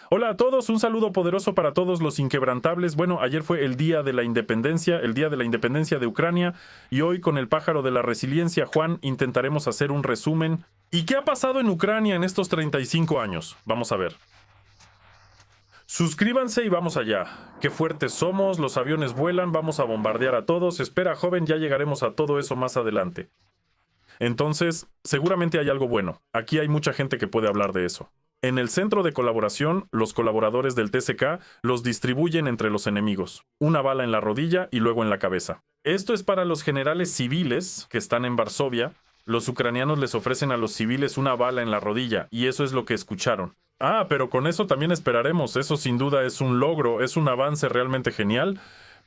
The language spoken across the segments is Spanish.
Hola a todos, un saludo poderoso para todos los inquebrantables. Bueno, ayer fue el Día de la Independencia, el Día de la Independencia de Ucrania, y hoy con el pájaro de la resiliencia, Juan, intentaremos hacer un resumen. ¿Y qué ha pasado en Ucrania en estos 35 años? Vamos a ver. Suscríbanse y vamos allá. Qué fuertes somos, los aviones vuelan, vamos a bombardear a todos. Espera, joven, ya llegaremos a todo eso más adelante. Entonces, seguramente hay algo bueno. Aquí hay mucha gente que puede hablar de eso. En el centro de colaboración, los colaboradores del TCK los distribuyen entre los enemigos. Una bala en la rodilla y luego en la cabeza. Esto es para los generales civiles que están en Varsovia. Los ucranianos les ofrecen a los civiles una bala en la rodilla, y eso es lo que escucharon. Ah, pero con eso también esperaremos. Eso sin duda es un logro, es un avance realmente genial.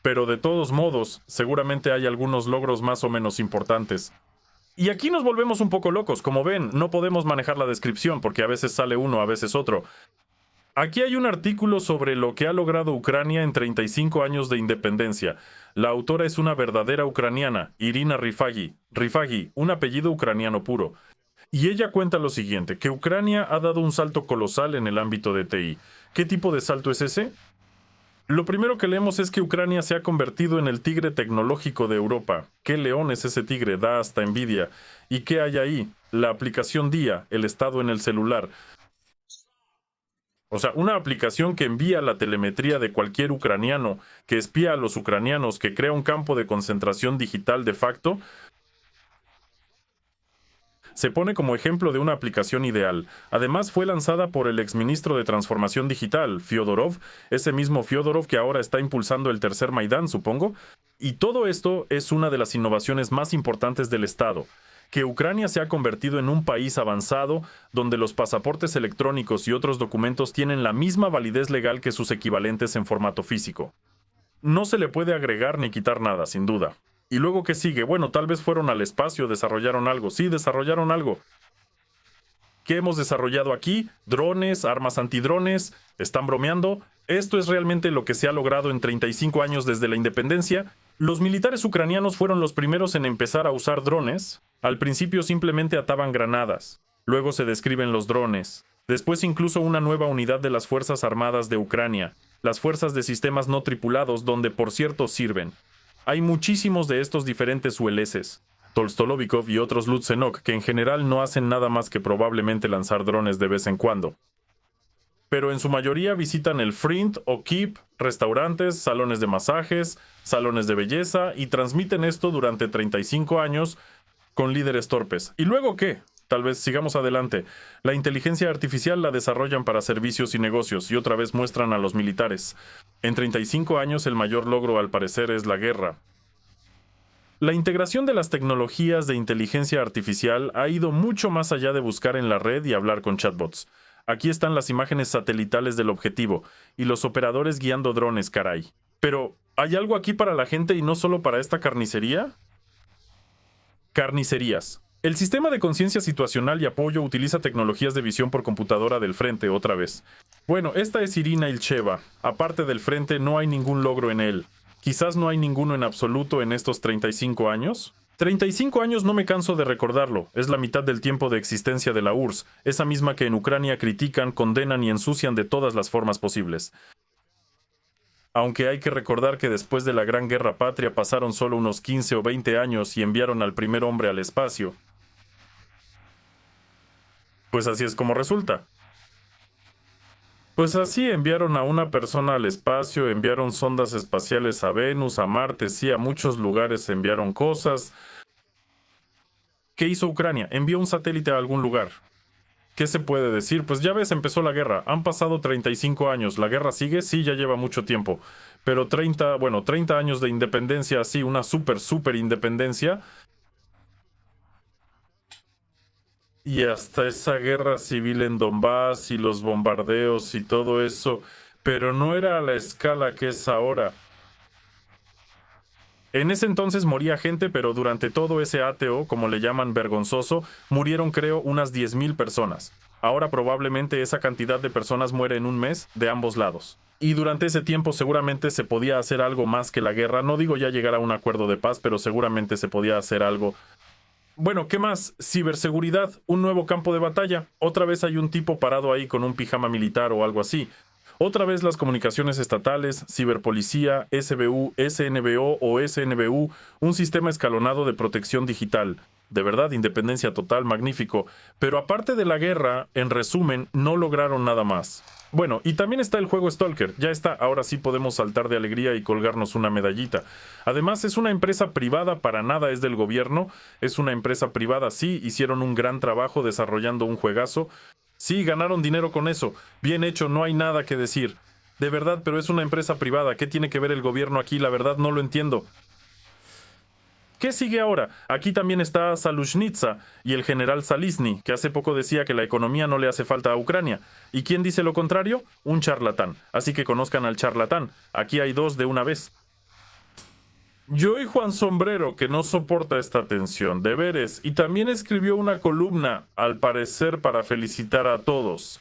Pero de todos modos, seguramente hay algunos logros más o menos importantes. Y aquí nos volvemos un poco locos. Como ven, no podemos manejar la descripción porque a veces sale uno, a veces otro. Aquí hay un artículo sobre lo que ha logrado Ucrania en 35 años de independencia. La autora es una verdadera ucraniana, Irina Rifagi. Rifagi, un apellido ucraniano puro. Y ella cuenta lo siguiente, que Ucrania ha dado un salto colosal en el ámbito de TI. ¿Qué tipo de salto es ese? Lo primero que leemos es que Ucrania se ha convertido en el tigre tecnológico de Europa. ¿Qué león es ese tigre? Da hasta envidia. ¿Y qué hay ahí? La aplicación Día, el estado en el celular. O sea, una aplicación que envía la telemetría de cualquier ucraniano, que espía a los ucranianos, que crea un campo de concentración digital de facto, se pone como ejemplo de una aplicación ideal. Además, fue lanzada por el exministro de Transformación Digital, Fyodorov, ese mismo Fyodorov que ahora está impulsando el tercer Maidán, supongo. Y todo esto es una de las innovaciones más importantes del Estado, que Ucrania se ha convertido en un país avanzado donde los pasaportes electrónicos y otros documentos tienen la misma validez legal que sus equivalentes en formato físico. No se le puede agregar ni quitar nada, sin duda. ¿Y luego qué sigue? Bueno, tal vez fueron al espacio, desarrollaron algo. Sí, desarrollaron algo. ¿Qué hemos desarrollado aquí? Drones, armas antidrones. ¿Están bromeando? Esto es realmente lo que se ha logrado en 35 años desde la independencia. Los militares ucranianos fueron los primeros en empezar a usar drones. Al principio simplemente ataban granadas. Luego se describen los drones. Después incluso una nueva unidad de las Fuerzas Armadas de Ucrania, las fuerzas de sistemas no tripulados, donde por cierto sirven. Hay muchísimos de estos diferentes ULSs, Tolstolovikov y otros Lutsenok, que en general no hacen nada más que probablemente lanzar drones de vez en cuando. Pero en su mayoría visitan el Frint o Keep, restaurantes, salones de masajes, salones de belleza, y transmiten esto durante 35 años con líderes torpes. ¿Y luego qué? Tal vez sigamos adelante. La inteligencia artificial la desarrollan para servicios y negocios y otra vez muestran a los militares. En 35 años el mayor logro al parecer es la guerra. La integración de las tecnologías de inteligencia artificial ha ido mucho más allá de buscar en la red y hablar con chatbots. Aquí están las imágenes satelitales del objetivo y los operadores guiando drones, caray. Pero, ¿hay algo aquí para la gente y no solo para esta carnicería? Carnicerías. El sistema de conciencia situacional y apoyo utiliza tecnologías de visión por computadora del frente otra vez. Bueno, esta es Irina Ilcheva. Aparte del frente no hay ningún logro en él. Quizás no hay ninguno en absoluto en estos 35 años. 35 años no me canso de recordarlo. Es la mitad del tiempo de existencia de la URSS, esa misma que en Ucrania critican, condenan y ensucian de todas las formas posibles. Aunque hay que recordar que después de la Gran Guerra Patria pasaron solo unos 15 o 20 años y enviaron al primer hombre al espacio. Pues así es como resulta. Pues así enviaron a una persona al espacio, enviaron sondas espaciales a Venus, a Marte, sí, a muchos lugares enviaron cosas. ¿Qué hizo Ucrania? Envió un satélite a algún lugar. ¿Qué se puede decir? Pues ya ves, empezó la guerra. Han pasado 35 años. ¿La guerra sigue? Sí, ya lleva mucho tiempo. Pero 30 años de independencia, sí, una súper independencia. Y hasta esa guerra civil en Donbass y los bombardeos y todo eso. Pero no era a la escala que es ahora. En ese entonces moría gente, pero durante todo ese ATO, como le llaman vergonzoso, murieron creo unas 10,000 personas. Ahora probablemente esa cantidad de personas muere en un mes de ambos lados. Y durante ese tiempo seguramente se podía hacer algo más que la guerra. No digo ya llegar a un acuerdo de paz, pero seguramente se podía hacer algo. Bueno, ¿qué más? Ciberseguridad, un nuevo campo de batalla. Otra vez hay un tipo parado ahí con un pijama militar o algo así. Otra vez las comunicaciones estatales, ciberpolicía, SBU, SNBO o SNBU, un sistema escalonado de protección digital. De verdad, independencia total, magnífico. Pero aparte de la guerra, en resumen, no lograron nada más. Bueno, y también está el juego Stalker. Ya está, ahora sí podemos saltar de alegría y colgarnos una medallita. Además, es una empresa privada, para nada es del gobierno. Es una empresa privada, sí, hicieron un gran trabajo desarrollando un juegazo. Sí, ganaron dinero con eso. Bien hecho, no hay nada que decir. De verdad, pero es una empresa privada. ¿Qué tiene que ver el gobierno aquí? La verdad no lo entiendo. ¿Qué sigue ahora? Aquí también está Salushnytsa y el general Zalizny, que hace poco decía que la economía no le hace falta a Ucrania. ¿Y quién dice lo contrario? Un charlatán. Así que conozcan al charlatán. Aquí hay dos de una vez. Yo y Juan Sombrero, que no soporta esta tensión, deberes, y también escribió una columna, al parecer para felicitar a todos.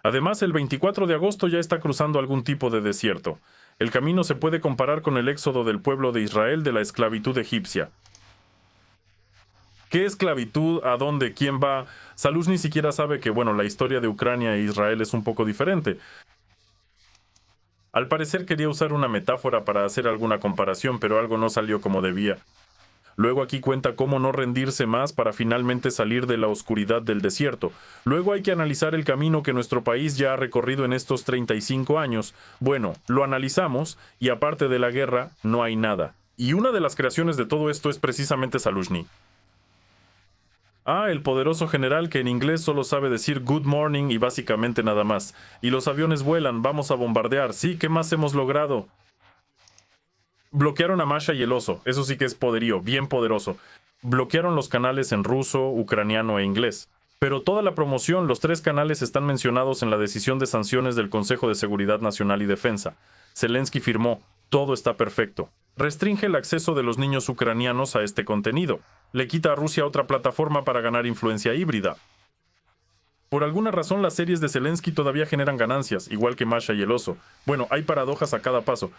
Además, el 24 de agosto ya está cruzando algún tipo de desierto. El camino se puede comparar con el éxodo del pueblo de Israel de la esclavitud egipcia. ¿Qué esclavitud? ¿A dónde? ¿Quién va? Saluz ni siquiera sabe que, bueno, la historia de Ucrania e Israel es un poco diferente. Al parecer quería usar una metáfora para hacer alguna comparación, pero algo no salió como debía. Luego aquí cuenta cómo no rendirse más para finalmente salir de la oscuridad del desierto. Luego hay que analizar el camino que nuestro país ya ha recorrido en estos 35 años. Bueno, lo analizamos y aparte de la guerra, no hay nada. Y una de las creaciones de todo esto es precisamente Zaluzhny. El poderoso general que en inglés solo sabe decir good morning y básicamente nada más. Y los aviones vuelan, vamos a bombardear. Sí, ¿qué más hemos logrado? Bloquearon a Masha y el oso, eso sí que es poderío, bien poderoso. Bloquearon los canales en ruso, ucraniano e inglés. Pero toda la promoción, los 3 canales están mencionados en la decisión de sanciones del Consejo de Seguridad Nacional y Defensa. Zelensky firmó, todo está perfecto. Restringe el acceso de los niños ucranianos a este contenido. Le quita a Rusia otra plataforma para ganar influencia híbrida. Por alguna razón las series de Zelensky todavía generan ganancias, igual que Masha y el oso. Bueno, hay paradojas a cada paso.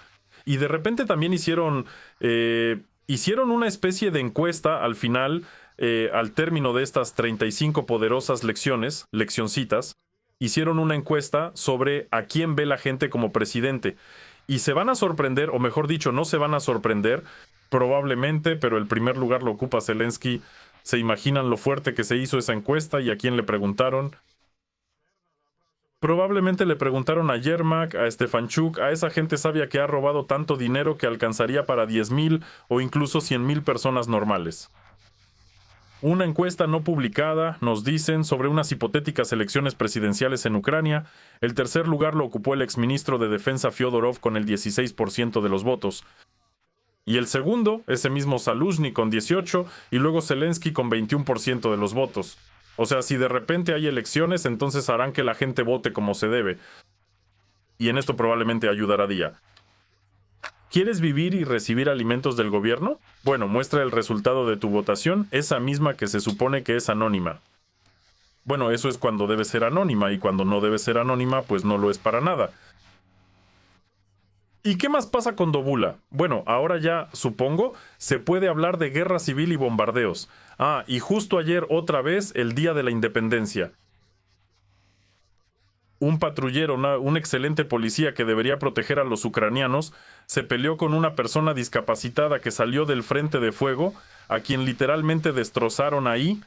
Y de repente también hicieron una especie de encuesta al final, al término de estas 35 poderosas leccioncitas, hicieron una encuesta sobre a quién ve la gente como presidente. Y se van a sorprender, o mejor dicho, no se van a sorprender, probablemente, pero el primer lugar lo ocupa Zelensky. ¿Se imaginan lo fuerte que se hizo esa encuesta y a quién le preguntaron? Probablemente le preguntaron a Yermak, a Stefanchuk, a esa gente sabia que ha robado tanto dinero que alcanzaría para 10,000 o incluso 100,000 personas normales. Una encuesta no publicada, nos dicen, sobre unas hipotéticas elecciones presidenciales en Ucrania. El tercer lugar lo ocupó el exministro de Defensa Fyodorov con el 16% de los votos. Y el segundo, ese mismo Zaluzhny con 18% y luego Zelensky con 21% de los votos. O sea, si de repente hay elecciones, entonces harán que la gente vote como se debe. Y en esto probablemente ayudará Día. ¿Quieres vivir y recibir alimentos del gobierno? Bueno, muestra el resultado de tu votación, esa misma que se supone que es anónima. Bueno, eso es cuando debe ser anónima, y cuando no debe ser anónima, pues no lo es para nada. ¿Y qué más pasa con Dobula? Bueno, ahora ya, supongo, se puede hablar de guerra civil y bombardeos. Y justo ayer, otra vez, el Día de la Independencia. Un patrullero, un excelente policía que debería proteger a los ucranianos, se peleó con una persona discapacitada que salió del frente de fuego, a quien literalmente destrozaron ahí.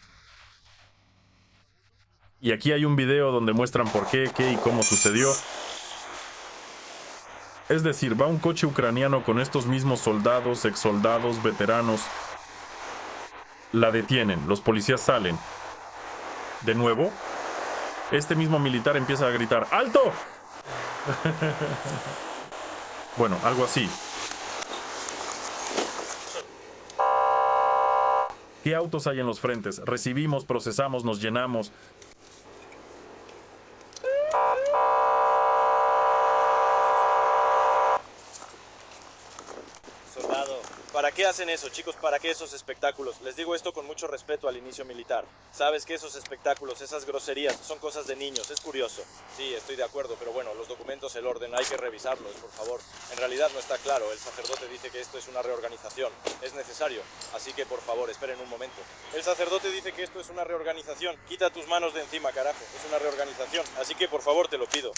Y aquí hay un video donde muestran por qué y cómo sucedió. Es decir, va un coche ucraniano con estos mismos soldados, exsoldados, veteranos. La detienen, los policías salen. De nuevo, este mismo militar empieza a gritar ¡alto! Bueno, algo así. ¿Qué autos hay en los frentes? Recibimos, procesamos, nos llenamos. Soldado, para qué hacen eso, chicos? ¿Para qué esos espectáculos? Les digo esto con mucho respeto al inicio militar. Sabes que esos espectáculos, esas groserías, son cosas de niños, es curioso. Sí, estoy de acuerdo, pero bueno, los documentos, el orden, hay que revisarlos, por favor. En realidad no está claro, el sacerdote dice que esto es una reorganización. Es necesario, así que por favor, esperen un momento. El sacerdote dice que esto es una reorganización. Quita tus manos de encima, carajo. Es una reorganización, así que por favor, te lo pido.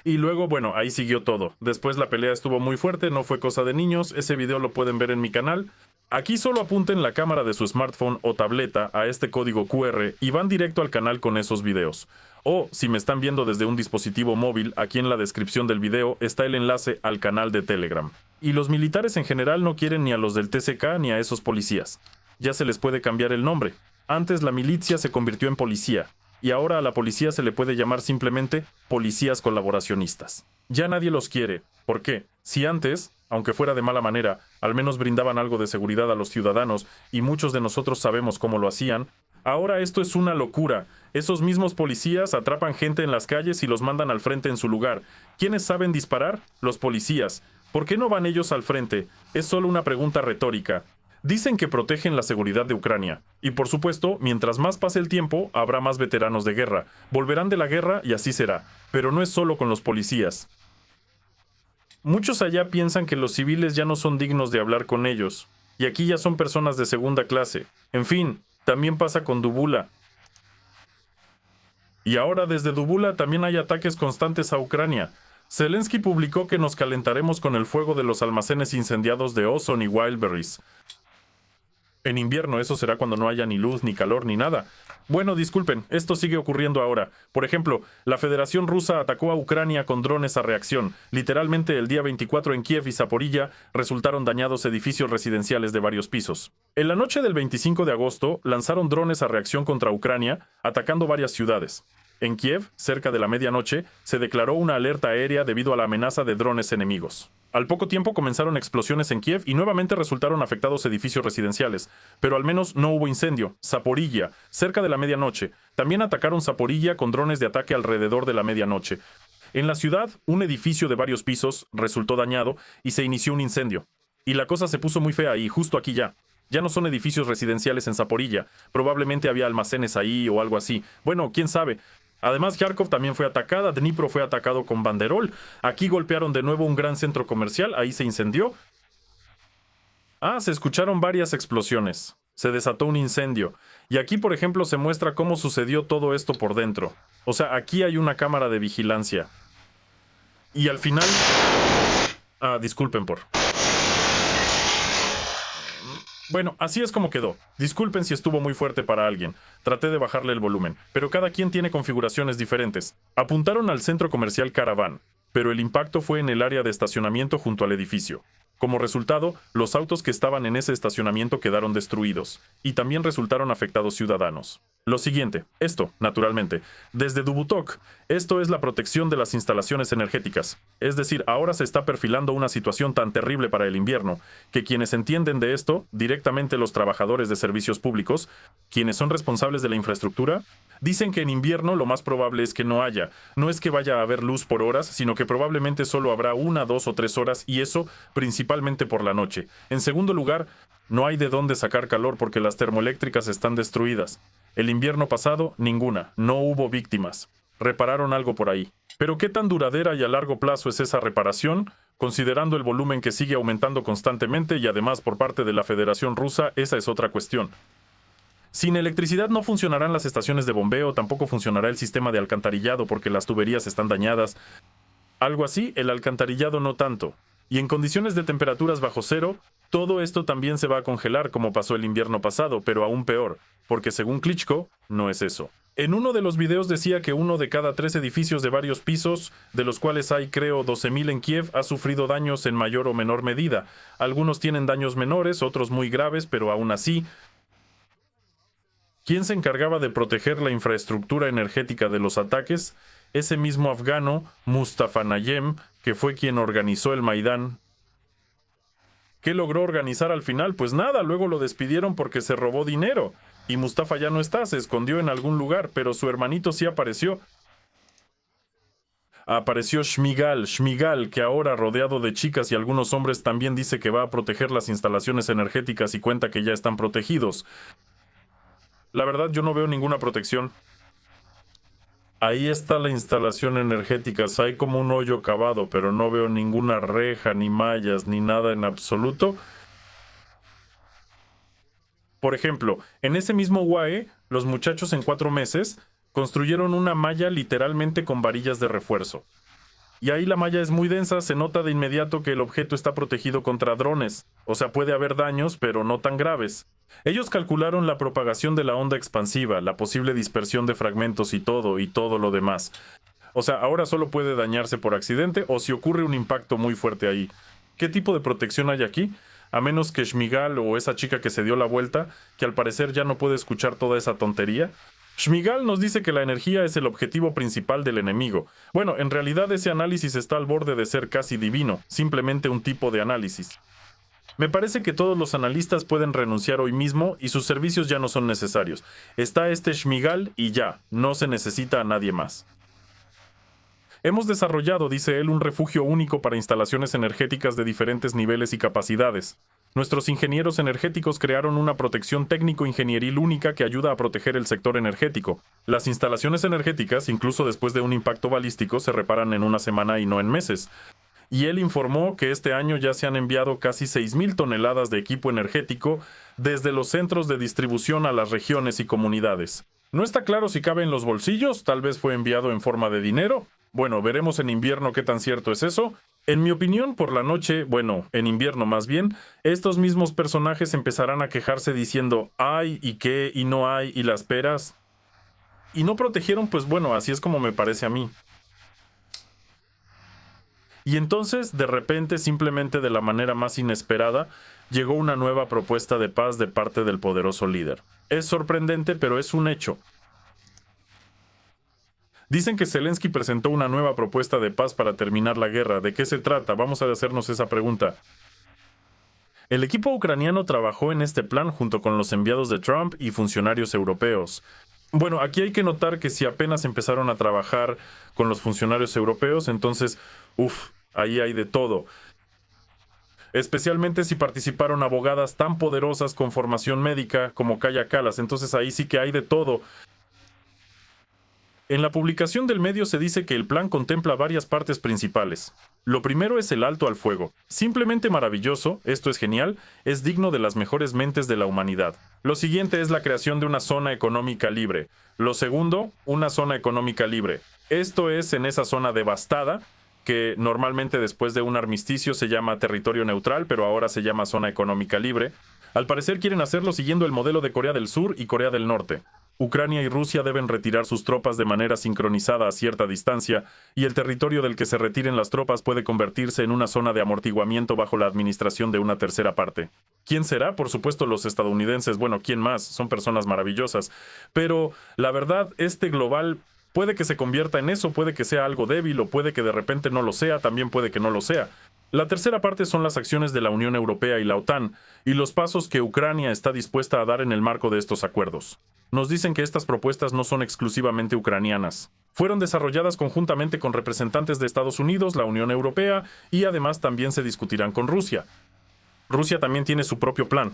Y luego, bueno, ahí siguió todo. Después la pelea estuvo muy fuerte, no fue cosa de niños, ese video lo pueden ver en mi canal. Aquí solo apunten la cámara de su smartphone o tableta a este código QR y van directo al canal con esos videos. O, si me están viendo desde un dispositivo móvil, aquí en la descripción del video está el enlace al canal de Telegram. Y los militares en general no quieren ni a los del TCK ni a esos policías. Ya se les puede cambiar el nombre. Antes la milicia se convirtió en policía. Y ahora a la policía se le puede llamar simplemente policías colaboracionistas. Ya nadie los quiere. ¿Por qué? Si antes, aunque fuera de mala manera, al menos brindaban algo de seguridad a los ciudadanos, y muchos de nosotros sabemos cómo lo hacían, ahora esto es una locura. Esos mismos policías atrapan gente en las calles y los mandan al frente en su lugar. ¿Quiénes saben disparar? Los policías. ¿Por qué no van ellos al frente? Es solo una pregunta retórica. Dicen que protegen la seguridad de Ucrania. Y por supuesto, mientras más pase el tiempo, habrá más veteranos de guerra. Volverán de la guerra y así será. Pero no es solo con los policías. Muchos allá piensan que los civiles ya no son dignos de hablar con ellos. Y aquí ya son personas de segunda clase. En fin, también pasa con Dubula. Y ahora desde Dubula también hay ataques constantes a Ucrania. Zelensky publicó que nos calentaremos con el fuego de los almacenes incendiados de Ozon y Wildberries. En invierno eso será cuando no haya ni luz, ni calor, ni nada. Bueno, disculpen, esto sigue ocurriendo ahora. Por ejemplo, la Federación Rusa atacó a Ucrania con drones a reacción. Literalmente el día 24 en Kiev y Zaporilla resultaron dañados edificios residenciales de varios pisos. En la noche del 25 de agosto lanzaron drones a reacción contra Ucrania, atacando varias ciudades. En Kiev, cerca de la medianoche, se declaró una alerta aérea debido a la amenaza de drones enemigos. Al poco tiempo comenzaron explosiones en Kiev y nuevamente resultaron afectados edificios residenciales, pero al menos no hubo incendio. Zaporilla, cerca de la medianoche. También atacaron Zaporilla con drones de ataque alrededor de la medianoche. En la ciudad, un edificio de varios pisos resultó dañado y se inició un incendio. Y la cosa se puso muy fea ahí, justo aquí ya. Ya no son edificios residenciales en Zaporilla. Probablemente había almacenes ahí o algo así. Bueno, quién sabe. Además, Kharkov también fue atacada, Dnipro fue atacado con banderol. Aquí golpearon de nuevo un gran centro comercial, ahí se incendió. Se escucharon varias explosiones. Se desató un incendio. Y aquí, por ejemplo, se muestra cómo sucedió todo esto por dentro. O sea, aquí hay una cámara de vigilancia. Y al final... disculpen por... Bueno, así es como quedó. Disculpen si estuvo muy fuerte para alguien. Traté de bajarle el volumen, pero cada quien tiene configuraciones diferentes. Apuntaron al centro comercial Caravan, pero el impacto fue en el área de estacionamiento junto al edificio. Como resultado, los autos que estaban en ese estacionamiento quedaron destruidos, y también resultaron afectados ciudadanos. Lo siguiente, esto, naturalmente, desde Dubutok, esto es la protección de las instalaciones energéticas. Es decir, ahora se está perfilando una situación tan terrible para el invierno, que quienes entienden de esto, directamente los trabajadores de servicios públicos, quienes son responsables de la infraestructura, dicen que en invierno lo más probable es que no haya. No es que vaya a haber luz por horas, sino que probablemente solo habrá 1, 2 o 3 horas, y eso principalmente por la noche. En segundo lugar, no hay de dónde sacar calor porque las termoeléctricas están destruidas. El invierno pasado, ninguna. No hubo víctimas. Repararon algo por ahí. Pero ¿qué tan duradera y a largo plazo es esa reparación? Considerando el volumen que sigue aumentando constantemente y además por parte de la Federación Rusa, esa es otra cuestión. Sin electricidad no funcionarán las estaciones de bombeo, tampoco funcionará el sistema de alcantarillado porque las tuberías están dañadas. Algo así, el alcantarillado no tanto. Y en condiciones de temperaturas bajo cero, todo esto también se va a congelar como pasó el invierno pasado, pero aún peor, porque según Klitschko, no es eso. En uno de los videos decía que 1 de cada 3 edificios de varios pisos, de los cuales hay creo 12.000 en Kiev, ha sufrido daños en mayor o menor medida. Algunos tienen daños menores, otros muy graves, pero aún así... ¿Quién se encargaba de proteger la infraestructura energética de los ataques? Ese mismo afgano, Mustafa Nayem, que fue quien organizó el Maidán. ¿Qué logró organizar al final? Pues nada, luego lo despidieron porque se robó dinero. Y Mustafa ya no está, se escondió en algún lugar, pero su hermanito sí apareció. Apareció Shmigal, que ahora, rodeado de chicas y algunos hombres, también dice que va a proteger las instalaciones energéticas y cuenta que ya están protegidos. La verdad, yo no veo ninguna protección. Ahí está la instalación energética, hay como un hoyo cavado, pero no veo ninguna reja, ni mallas, ni nada en absoluto. Por ejemplo, en ese mismo UAE, los muchachos en 4 meses construyeron una malla literalmente con varillas de refuerzo. Y ahí la malla es muy densa, se nota de inmediato que el objeto está protegido contra drones. O sea, puede haber daños, pero no tan graves. Ellos calcularon la propagación de la onda expansiva, la posible dispersión de fragmentos y todo lo demás. O sea, ahora solo puede dañarse por accidente o si ocurre un impacto muy fuerte ahí. ¿Qué tipo de protección hay aquí? A menos que Shmigal o esa chica que se dio la vuelta, que al parecer ya no puede escuchar toda esa tontería. Shmigal nos dice que la energía es el objetivo principal del enemigo. Bueno, en realidad ese análisis está al borde de ser casi divino, simplemente un tipo de análisis. Me parece que todos los analistas pueden renunciar hoy mismo y sus servicios ya no son necesarios. Está este Shmigal y ya, no se necesita a nadie más. Hemos desarrollado, dice él, un refugio único para instalaciones energéticas de diferentes niveles y capacidades. Nuestros ingenieros energéticos crearon una protección técnico-ingenieril única que ayuda a proteger el sector energético. Las instalaciones energéticas, incluso después de un impacto balístico, se reparan en una semana y no en meses. Y él informó que este año ya se han enviado casi 6,000 toneladas de equipo energético desde los centros de distribución a las regiones y comunidades. No está claro si cabe en los bolsillos, tal vez fue enviado en forma de dinero. Bueno, veremos en invierno qué tan cierto es eso. En mi opinión, por la noche, bueno, en invierno más bien, estos mismos personajes empezarán a quejarse diciendo «hay» y «qué» y «no hay» y «las peras». Y no protegieron, pues bueno, así es como me parece a mí. Y entonces, de repente, simplemente de la manera más inesperada, llegó una nueva propuesta de paz de parte del poderoso líder. Es sorprendente, pero es un hecho. Dicen que Zelensky presentó una nueva propuesta de paz para terminar la guerra. ¿De qué se trata? Vamos a hacernos esa pregunta. El equipo ucraniano trabajó en este plan junto con los enviados de Trump y funcionarios europeos. Bueno, aquí hay que notar que si apenas empezaron a trabajar con los funcionarios europeos, entonces, ahí hay de todo. Especialmente si participaron abogadas tan poderosas con formación médica como Kaja Kallas, entonces ahí sí que hay de todo. En la publicación del medio se dice que el plan contempla varias partes principales. Lo primero es el alto al fuego. Simplemente maravilloso, esto es genial, es digno de las mejores mentes de la humanidad. Lo siguiente es la creación de una zona económica libre. Lo segundo, una zona económica libre. Esto es en esa zona devastada, que normalmente después de un armisticio se llama territorio neutral, pero ahora se llama zona económica libre. Al parecer quieren hacerlo siguiendo el modelo de Corea del Sur y Corea del Norte. Ucrania y Rusia deben retirar sus tropas de manera sincronizada a cierta distancia, y el territorio del que se retiren las tropas puede convertirse en una zona de amortiguamiento bajo la administración de una tercera parte. ¿Quién será? Por supuesto los estadounidenses. Bueno, ¿quién más? Son personas maravillosas. Pero la verdad, este global puede que se convierta en eso, puede que sea algo débil o puede que de repente no lo sea, también puede que no lo sea. La tercera parte son las acciones de la Unión Europea y la OTAN, y los pasos que Ucrania está dispuesta a dar en el marco de estos acuerdos. Nos dicen que estas propuestas no son exclusivamente ucranianas. Fueron desarrolladas conjuntamente con representantes de Estados Unidos, la Unión Europea, y además también se discutirán con Rusia. Rusia también tiene su propio plan.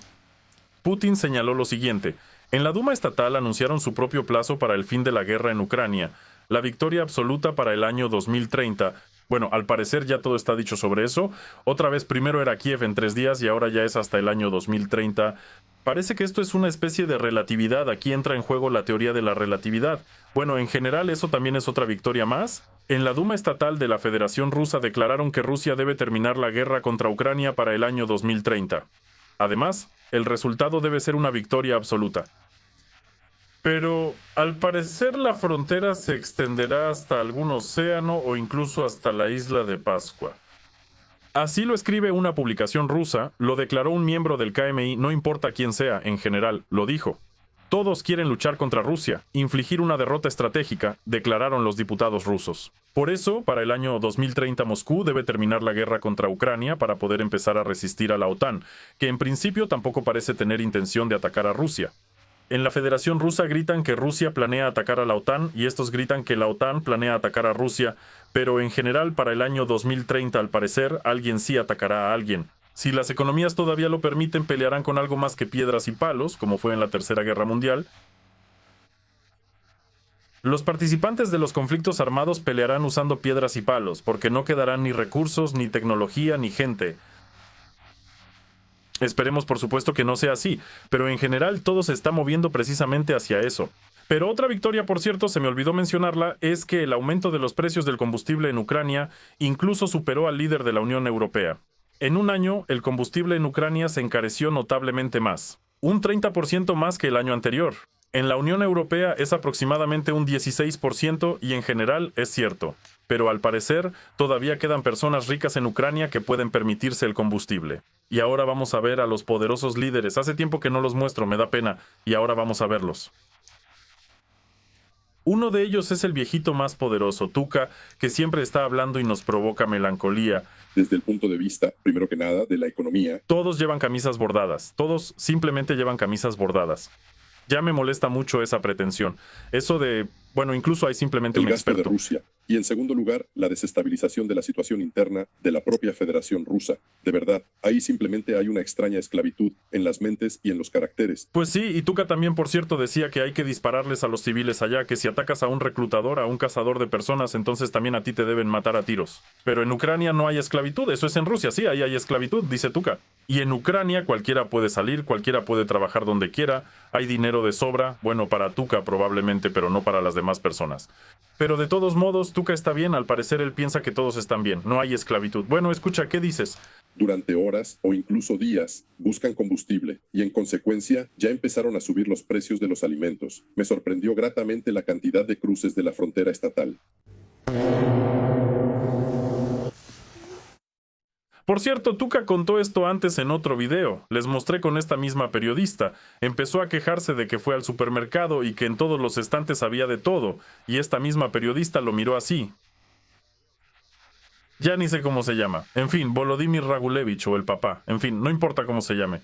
Putin señaló lo siguiente: en la Duma estatal anunciaron su propio plazo para el fin de la guerra en Ucrania, la victoria absoluta para el año 2030. Bueno, al parecer ya todo está dicho sobre eso. Otra vez primero era Kiev en 3 días y ahora ya es hasta el año 2030. Parece que esto es una especie de relatividad. Aquí entra en juego la teoría de la relatividad. Bueno, en general eso también es otra victoria más. En la Duma estatal de la Federación Rusa declararon que Rusia debe terminar la guerra contra Ucrania para el año 2030. Además, el resultado debe ser una victoria absoluta. Pero, al parecer, la frontera se extenderá hasta algún océano o incluso hasta la isla de Pascua. Así lo escribe una publicación rusa, lo declaró un miembro del KMI, no importa quién sea, en general, lo dijo. Todos quieren luchar contra Rusia, infligir una derrota estratégica, declararon los diputados rusos. Por eso, para el año 2030 Moscú debe terminar la guerra contra Ucrania para poder empezar a resistir a la OTAN, que en principio tampoco parece tener intención de atacar a Rusia. En la Federación Rusa gritan que Rusia planea atacar a la OTAN y estos gritan que la OTAN planea atacar a Rusia, pero en general para el año 2030 al parecer alguien sí atacará a alguien. Si las economías todavía lo permiten, pelearán con algo más que piedras y palos, como fue en la Tercera Guerra Mundial. Los participantes de los conflictos armados pelearán usando piedras y palos, porque no quedarán ni recursos, ni tecnología, ni gente. Esperemos por supuesto que no sea así, pero en general todo se está moviendo precisamente hacia eso. Pero otra victoria, por cierto, se me olvidó mencionarla, es que el aumento de los precios del combustible en Ucrania incluso superó al líder de la Unión Europea. En un año, el combustible en Ucrania se encareció notablemente más, un 30% más que el año anterior. En la Unión Europea es aproximadamente un 16% y en general es cierto. Pero al parecer, todavía quedan personas ricas en Ucrania que pueden permitirse el combustible. Y ahora vamos a ver a los poderosos líderes. Hace tiempo que no los muestro, me da pena, y ahora vamos a verlos. Uno de ellos es el viejito más poderoso, Tuka, que siempre está hablando y nos provoca melancolía. Desde el punto de vista, primero que nada, de la economía. Todos llevan camisas bordadas, todos simplemente llevan camisas bordadas. Ya me molesta mucho esa pretensión. Eso de, bueno, incluso hay simplemente un gasto experto. de Rusia. Y en segundo lugar, la desestabilización de la situación interna de la propia Federación Rusa. De verdad, ahí simplemente hay una extraña esclavitud en las mentes y en los caracteres. Pues sí, y Tuka también, por cierto, decía que hay que dispararles a los civiles allá, que si atacas a un reclutador, a un cazador de personas, entonces también a ti te deben matar a tiros. Pero en Ucrania no hay esclavitud, eso es en Rusia, sí, ahí hay esclavitud, dice Tuka. Y en Ucrania cualquiera puede salir, cualquiera puede trabajar donde quiera, hay dinero de sobra, bueno, para Tuka probablemente, pero no para las demás personas. Pero de todos modos, Tuka está bien, al parecer él piensa que todos están bien, no hay esclavitud. Bueno, escucha, ¿qué dices? Durante horas o incluso días buscan combustible y en consecuencia ya empezaron a subir los precios de los alimentos. Me sorprendió gratamente la cantidad de cruces de la frontera estatal. Por cierto, Tuka contó esto antes en otro video. Les mostré con esta misma periodista. Empezó a quejarse de que fue al supermercado y que en todos los estantes había de todo. Y esta misma periodista lo miró así. Ya ni sé cómo se llama. En fin, Volodymyr Ragulevich o el papá. En fin, no importa cómo se llame.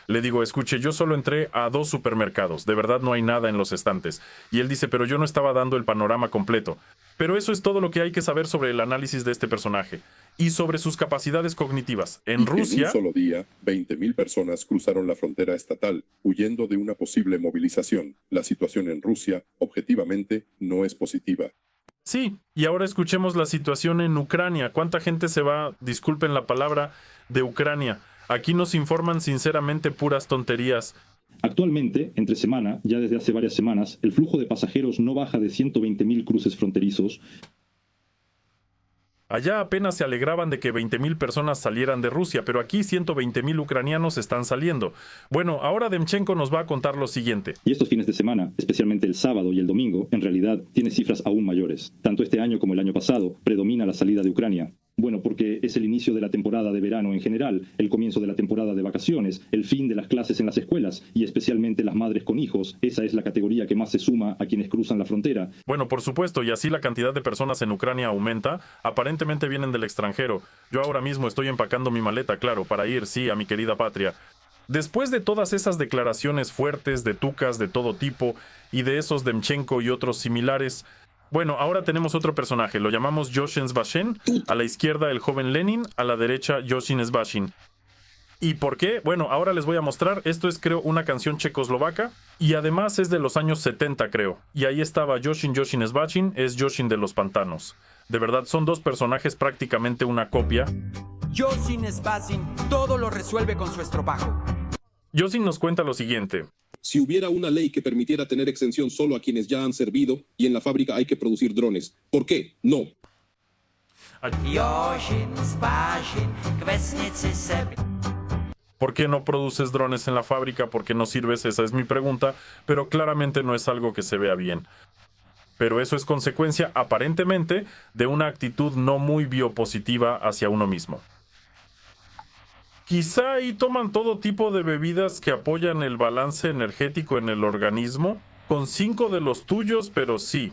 Le digo, escuche, yo solo entré a 2 supermercados. De verdad no hay nada en los estantes. Y él dice, pero yo no estaba dando el panorama completo. Pero eso es todo lo que hay que saber sobre el análisis de este personaje. Y sobre sus capacidades cognitivas. En Rusia... En un solo día, 20.000 personas cruzaron la frontera estatal, huyendo de una posible movilización. La situación en Rusia, objetivamente, no es positiva. Sí, y ahora escuchemos la situación en Ucrania. ¿Cuánta gente se va, disculpen la palabra, de Ucrania? Aquí nos informan sinceramente puras tonterías. Actualmente, entre semana, ya desde hace varias semanas, el flujo de pasajeros no baja de 120.000 cruces fronterizos. Allá apenas se alegraban de que 20.000 personas salieran de Rusia, pero aquí 120.000 ucranianos están saliendo. Bueno, ahora Demchenko nos va a contar lo siguiente. Y estos fines de semana, especialmente el sábado y el domingo, en realidad tiene cifras aún mayores. Tanto este año como el año pasado, predomina la salida de Ucrania. Bueno, porque es el inicio de la temporada de verano en general, el comienzo de la temporada de vacaciones, el fin de las clases en las escuelas y especialmente las madres con hijos. Esa es la categoría que más se suma a quienes cruzan la frontera. Bueno, por supuesto, y así la cantidad de personas en Ucrania aumenta. Aparentemente vienen del extranjero. Yo ahora mismo estoy empacando mi maleta, claro, para ir, sí, a mi querida patria. Después de todas esas declaraciones fuertes de tucas de todo tipo y de esos Demchenko y otros similares... Bueno, ahora tenemos otro personaje, lo llamamos Yoshin Svashin, a la izquierda el joven Lenin, a la derecha Yoshin Svashin. ¿Y por qué? Bueno, ahora les voy a mostrar, esto es creo una canción checoslovaca y además es de los años 70 creo. Y ahí estaba Yoshin Svashin, es Yoshin de los pantanos. De verdad, son dos personajes prácticamente una copia. Yoshin Svashin todo lo resuelve con su estropajo. Yoshin nos cuenta lo siguiente. Si hubiera una ley que permitiera tener exención solo a quienes ya han servido y en la fábrica hay que producir drones, ¿por qué? No. ¿Por qué no produces drones en la fábrica? ¿Por qué no sirves? Esa es mi pregunta, pero claramente no es algo que se vea bien. Pero eso es consecuencia, aparentemente, de una actitud no muy biopositiva hacia uno mismo. Quizá ahí toman todo tipo de bebidas que apoyan el balance energético en el organismo, con 5 de los tuyos, pero sí.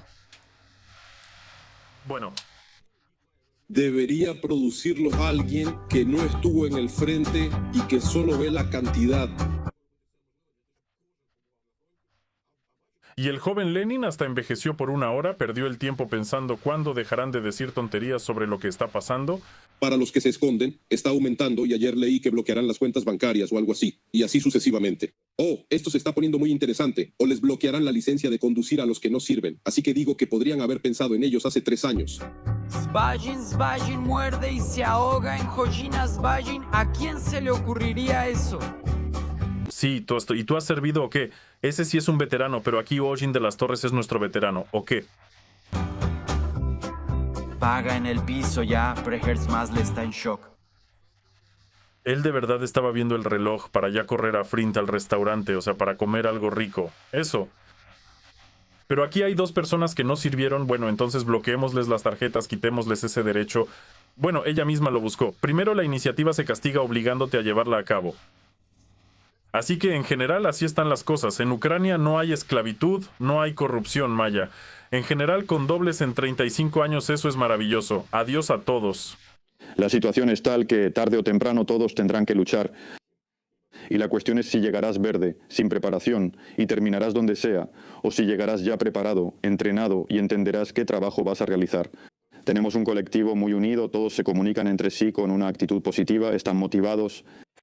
Bueno. Debería producirlo alguien que no estuvo en el frente y que solo ve la cantidad. Y el joven Lenin hasta envejeció por 1 hora, perdió el tiempo pensando cuándo dejarán de decir tonterías sobre lo que está pasando. Para los que se esconden, está aumentando y ayer leí que bloquearán las cuentas bancarias o algo así, y así sucesivamente. Oh, esto se está poniendo muy interesante. O les bloquearán la licencia de conducir a los que no sirven. Así que digo que podrían haber pensado en ellos hace 3 años. Svajin muerde y se ahoga en Hojina Svajin. ¿A quién se le ocurriría eso? Sí, ¿y tú has servido o qué? Ese sí es un veterano, pero aquí Ojin de las Torres es nuestro veterano, ¿o qué? Paga en el piso ya, Preherz Masle está en shock. Él de verdad estaba viendo el reloj para ya correr a Frint al restaurante, o sea, para comer algo rico. Eso. Pero aquí hay 2 personas que no sirvieron. Bueno, entonces bloqueémosles las tarjetas, quitémosles ese derecho. Bueno, ella misma lo buscó. Primero la iniciativa se castiga obligándote a llevarla a cabo. Así que en general así están las cosas. En Ucrania no hay esclavitud, no hay corrupción, Maya. En general con dobles en 35 años eso es maravilloso. Adiós a todos. La situación es tal que tarde o temprano todos tendrán que luchar. Y la cuestión es si llegarás verde, sin preparación, y terminarás donde sea, o si llegarás ya preparado, entrenado y entenderás qué trabajo vas a realizar. Tenemos un colectivo muy unido, todos se comunican entre sí con una actitud positiva, están motivados.